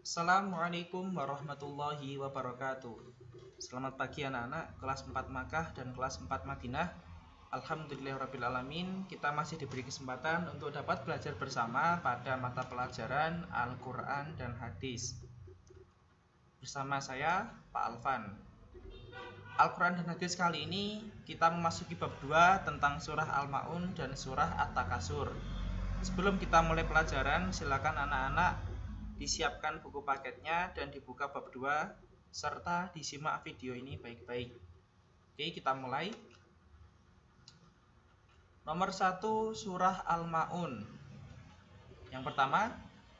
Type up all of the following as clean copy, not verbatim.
Assalamualaikum warahmatullahi wabarakatuh. Selamat pagi anak-anak kelas 4 Makkah dan kelas 4 Madinah. Alhamdulillahirrabbilalamin, kita masih diberi kesempatan untuk dapat belajar bersama pada mata pelajaran Al-Quran dan Hadis. Bersama saya, Pak Alvan. Al-Quran dan Hadis kali ini kita memasuki bab 2 tentang surah Al-Ma'un dan surah At-Takasur. Sebelum kita mulai pelajaran, silakan anak-anak disiapkan buku paketnya dan dibuka bab 2 serta disimak video ini baik-baik. Oke, kita mulai. Nomor 1, surah Al-Ma'un. Yang pertama,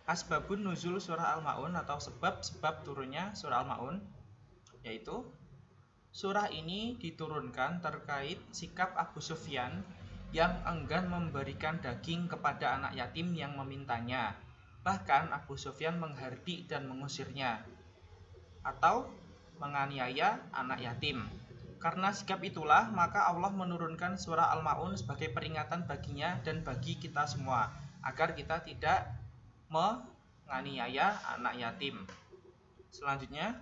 asbabun nuzul surah Al-Ma'un atau sebab-sebab turunnya surah Al-Ma'un, yaitu surah ini diturunkan terkait sikap Abu Sufyan yang enggan memberikan daging kepada anak yatim yang memintanya. Bahkan Abu Sufyan menghardik dan mengusirnya atau menganiaya anak yatim. Karena sikap itulah maka Allah menurunkan surah Al-Ma'un sebagai peringatan baginya dan bagi kita semua agar kita tidak menganiaya anak yatim. Selanjutnya,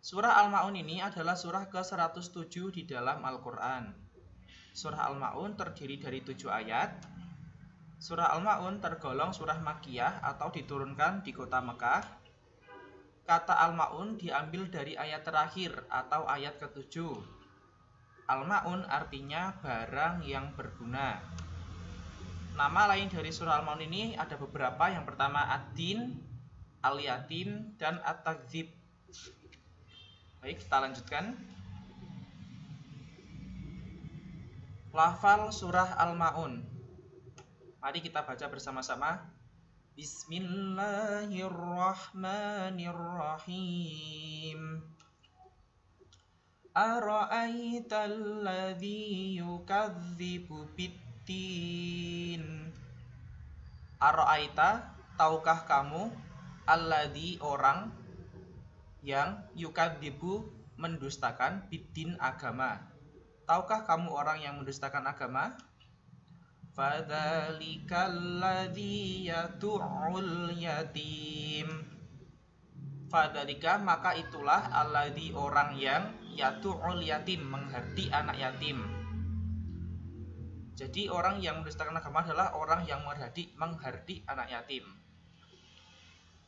surah Al-Ma'un ini adalah surah ke-107 di dalam Al-Quran. Surah Al-Ma'un terdiri dari 7 ayat. Surah Al-Ma'un tergolong surah Makkiyah atau diturunkan di kota Mekah. Kata Al-Ma'un diambil dari ayat terakhir atau ayat ke-7. Al-Ma'un artinya barang yang berguna. Nama lain dari surah Al-Ma'un ini ada beberapa. Yang pertama Ad-Din, Al-Yatim, dan At-Takdzib. Baik, kita lanjutkan. Lafal surah Al-Ma'un. Mari kita baca bersama-sama. Bismillahirrahmanirrahim. Ara'aital ladzi yukadzibu biddin. Ara'aita, tahukah kamu, alladzi orang yang yukadzibu mendustakan biddin agama. Tahukah kamu orang yang mendustakan agama? Fadzalikal ladzi yad'ul yatim. Fadzalika, maka itulah alladzi orang yang yad'ul yatim, menghardik anak yatim. Jadi orang yang mendustakan agama adalah orang yang menghardik anak yatim.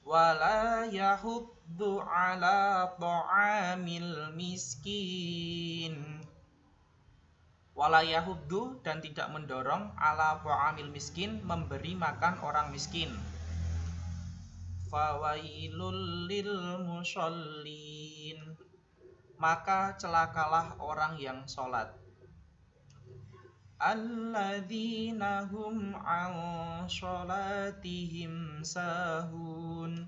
Wala yahuddu ala ta'amil miskin. Wala yahuddu, dan tidak mendorong, ala ta'amil miskin, memberi makan orang miskin. Fawailul lil musallin, maka celakalah orang yang sholat. Alladzina hum an sholatihim sahun,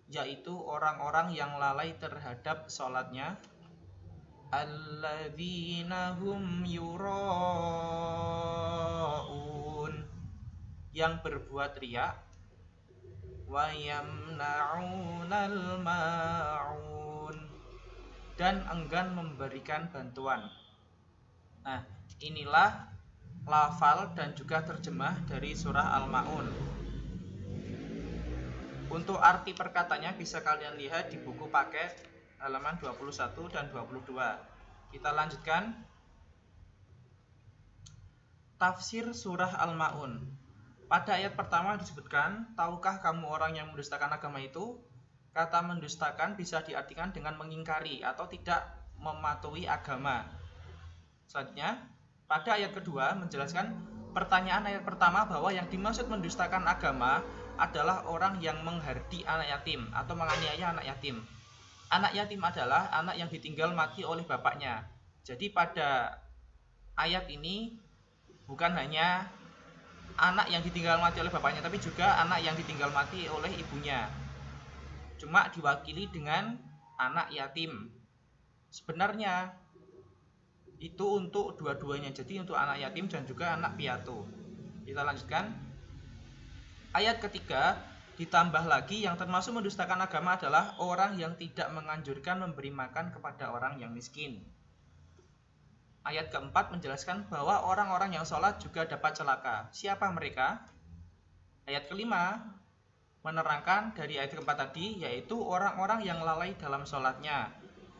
yaitu orang-orang yang lalai terhadap sholatnya. Alladzina hum yura'un, yang berbuat riya. Wa yamna'unal ma'un, dan enggan memberikan bantuan. Nah, inilah lafal dan juga terjemah dari surah Al-Ma'un. Untuk arti perkatanya bisa kalian lihat di buku paket halaman 21 dan 22. Kita lanjutkan. Tafsir surah Al-Ma'un. Pada ayat pertama disebutkan, tahukah kamu orang yang mendustakan agama itu? Kata mendustakan bisa diartikan dengan mengingkari atau tidak mematuhi agama. Selanjutnya, pada ayat kedua menjelaskan pertanyaan ayat pertama bahwa yang dimaksud mendustakan agama adalah orang yang menghardik anak yatim atau menganiaya anak yatim. Anak yatim adalah anak yang ditinggal mati oleh bapaknya. Jadi pada ayat ini bukan hanya anak yang ditinggal mati oleh bapaknya, tapi juga anak yang ditinggal mati oleh ibunya. Cuma diwakili dengan anak yatim. Sebenarnya itu untuk dua-duanya, jadi untuk anak yatim dan juga anak piatu. Kita lanjutkan. Ayat ketiga ditambah lagi, yang termasuk mendustakan agama adalah orang yang tidak menganjurkan memberi makan kepada orang yang miskin. Ayat keempat menjelaskan bahwa orang-orang yang sholat juga dapat celaka. Siapa mereka? Ayat kelima menerangkan dari ayat keempat tadi, yaitu orang-orang yang lalai dalam sholatnya,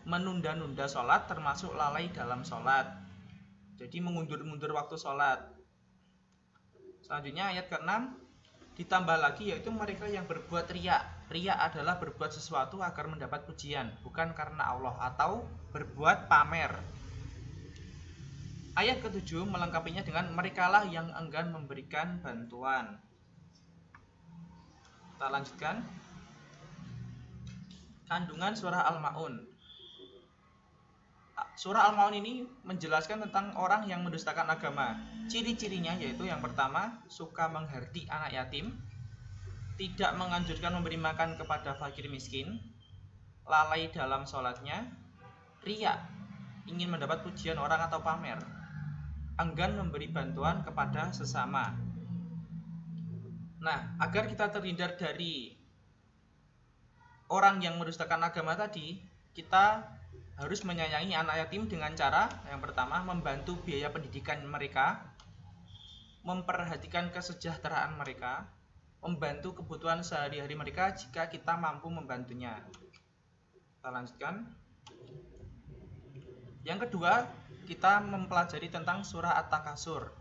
menunda-nunda sholat termasuk lalai dalam sholat, jadi mengundur-mundur waktu sholat. Selanjutnya ayat ke-6 ditambah lagi, yaitu mereka yang berbuat riya. Riya adalah berbuat sesuatu agar mendapat pujian, bukan karena Allah, atau berbuat pamer. Ayat ke-7 melengkapinya dengan merekalah yang enggan memberikan bantuan. Kita lanjutkan. Kandungan surah Al-Ma'un. Surah Al-Ma'un ini menjelaskan tentang orang yang mendustakan agama. Ciri-cirinya yaitu yang pertama, suka menghardik anak yatim, tidak menganjurkan memberi makan kepada fakir miskin, lalai dalam sholatnya, riya, ingin mendapat pujian orang atau pamer, enggan memberi bantuan kepada sesama. Nah, agar kita terhindar dari orang yang mendustakan agama tadi, kita harus menyayangi anak yatim dengan cara yang pertama, membantu biaya pendidikan mereka, memperhatikan kesejahteraan mereka, membantu kebutuhan sehari-hari mereka jika kita mampu membantunya. Kita lanjutkan. Yang kedua, kita mempelajari tentang surah At-Takasur.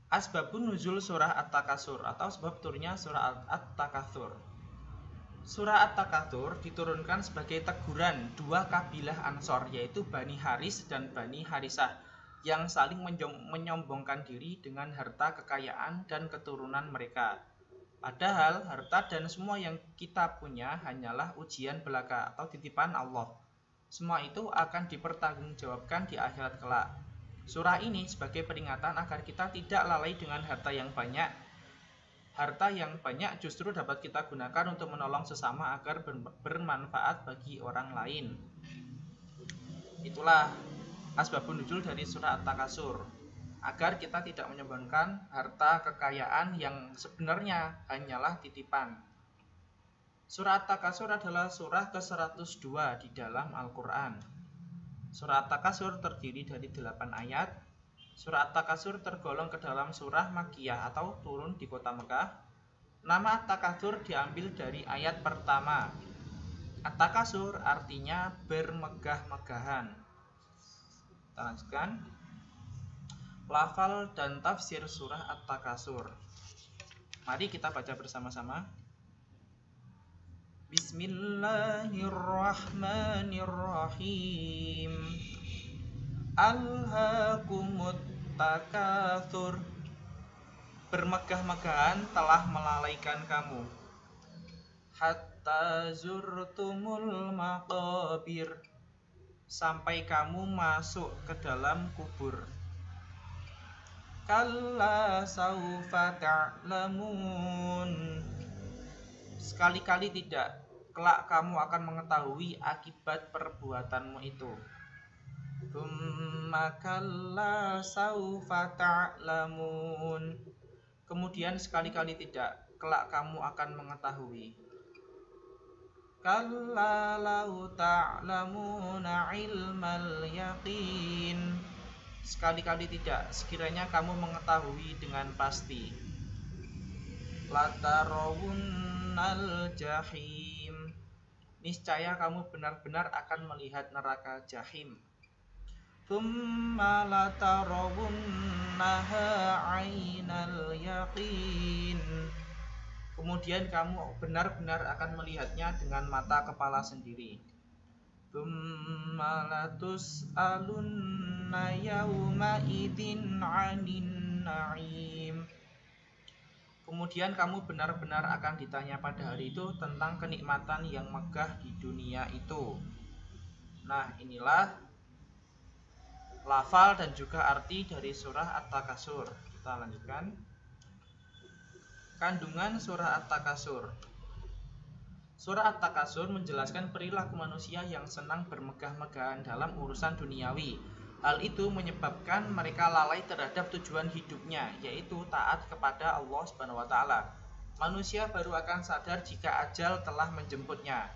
Asbabun nuzul surah At-Takasur atau sebab turunnya surah At-Takasur. Surah At-Takatsur diturunkan sebagai teguran dua kabilah Ansor, yaitu Bani Haris dan Bani Harisah, yang saling menyombongkan diri dengan harta kekayaan dan keturunan mereka. Padahal harta dan semua yang kita punya hanyalah ujian belaka atau titipan Allah. Semua itu akan dipertanggungjawabkan di akhirat kelak. Surah ini sebagai peringatan agar kita tidak lalai dengan harta yang banyak. Harta yang banyak justru dapat kita gunakan untuk menolong sesama agar bermanfaat bagi orang lain. Itulah asbabun nuzul dari surah At-Takasur, agar kita tidak menyumbangkan harta kekayaan yang sebenarnya hanyalah titipan. Surah At-Takasur adalah surah ke-102 di dalam Al-Quran. Surah At-Takasur terdiri dari 8 ayat. Surah At-Takasur tergolong ke dalam surah Makkiyah atau turun di kota Mekah. Nama At-Takasur diambil dari ayat pertama. At-Takasur artinya bermegah-megahan. Kita lanjutkan. Lafal dan tafsir surah At-Takasur. Mari kita baca bersama-sama. Bismillahirrahmanirrahim. Alhaakumut takatsur. Bermegah-megahan telah melalaikan kamu. Hatta zurtumul maqabir. Sampai kamu masuk ke dalam kubur. Kalla saufa ta'lamun. Sekali-kali tidak, kelak kamu akan mengetahui akibat perbuatanmu itu. Tsumma kalla saufa ta'lamun. Kemudian sekali-kali tidak, kelak kamu akan mengetahui. Kalla lau ta'lamuna ilmal yaqin. Sekali-kali tidak, sekiranya kamu mengetahui dengan pasti. Latarawunnal jahim. Niscaya kamu benar-benar akan melihat neraka jahim. Tsumma latarawunnaha 'ainal yaqin. Kemudian kamu benar-benar akan melihatnya dengan mata kepala sendiri. Tsumma latus'alunna yauma idzin 'anin na'im. Kemudian kamu benar-benar akan ditanya pada hari itu tentang kenikmatan yang megah di dunia itu. Nah, inilah lafal dan juga arti dari surah At-Takasur. Kita lanjutkan. Kandungan surah At-Takasur. Surah At-Takasur menjelaskan perilaku manusia yang senang bermegah-megahan dalam urusan duniawi. Hal itu menyebabkan mereka lalai terhadap tujuan hidupnya, yaitu taat kepada Allah Subhanahu wa taala. Manusia baru akan sadar jika ajal telah menjemputnya.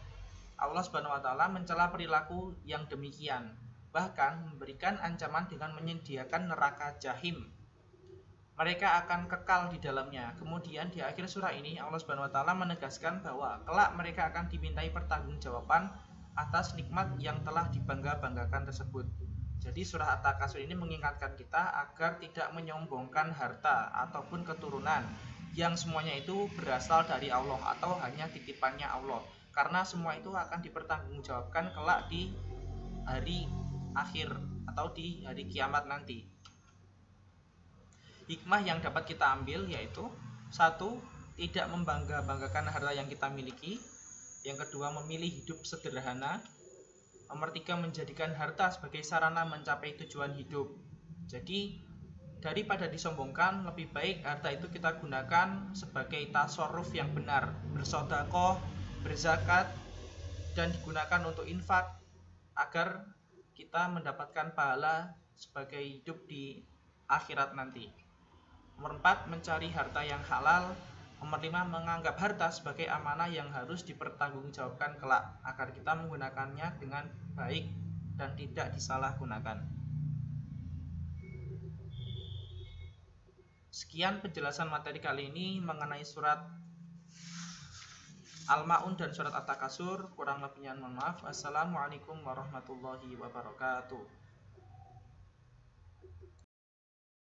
Allah Subhanahu wa taala mencela perilaku yang demikian, bahkan memberikan ancaman dengan menyediakan neraka jahim. mereka akan kekal di dalamnya. Kemudian di akhir surah ini Allah Subhanahu wa taala menegaskan bahwa kelak mereka akan dimintai pertanggungjawaban atas nikmat yang telah dibangga-banggakan tersebut. Jadi surah At-Takasur ini mengingatkan kita agar tidak menyombongkan harta ataupun keturunan yang semuanya itu berasal dari Allah atau hanya titipannya Allah. Karena semua itu akan dipertanggungjawabkan kelak di hari akhir atau di hari kiamat nanti. Hikmah yang dapat kita ambil yaitu: satu, tidak membangga-banggakan harta yang kita miliki. Yang kedua, memilih hidup sederhana. Nomor tiga, menjadikan harta sebagai sarana mencapai tujuan hidup. Jadi daripada disombongkan, lebih baik harta itu kita gunakan sebagai tasarruf yang benar, bersedekah, berzakat, dan digunakan untuk infak agar kita mendapatkan pahala sebagai hidup di akhirat nanti. Nomor 4, mencari harta yang halal. Nomor 5, menganggap harta sebagai amanah yang harus dipertanggungjawabkan kelak agar kita menggunakannya dengan baik dan tidak disalahgunakan. Sekian penjelasan materi kali ini mengenai surat Al-Ma'un dan surat At-Takasur. Kurang lebihnya mohon maaf. Assalamualaikum warahmatullahi wabarakatuh.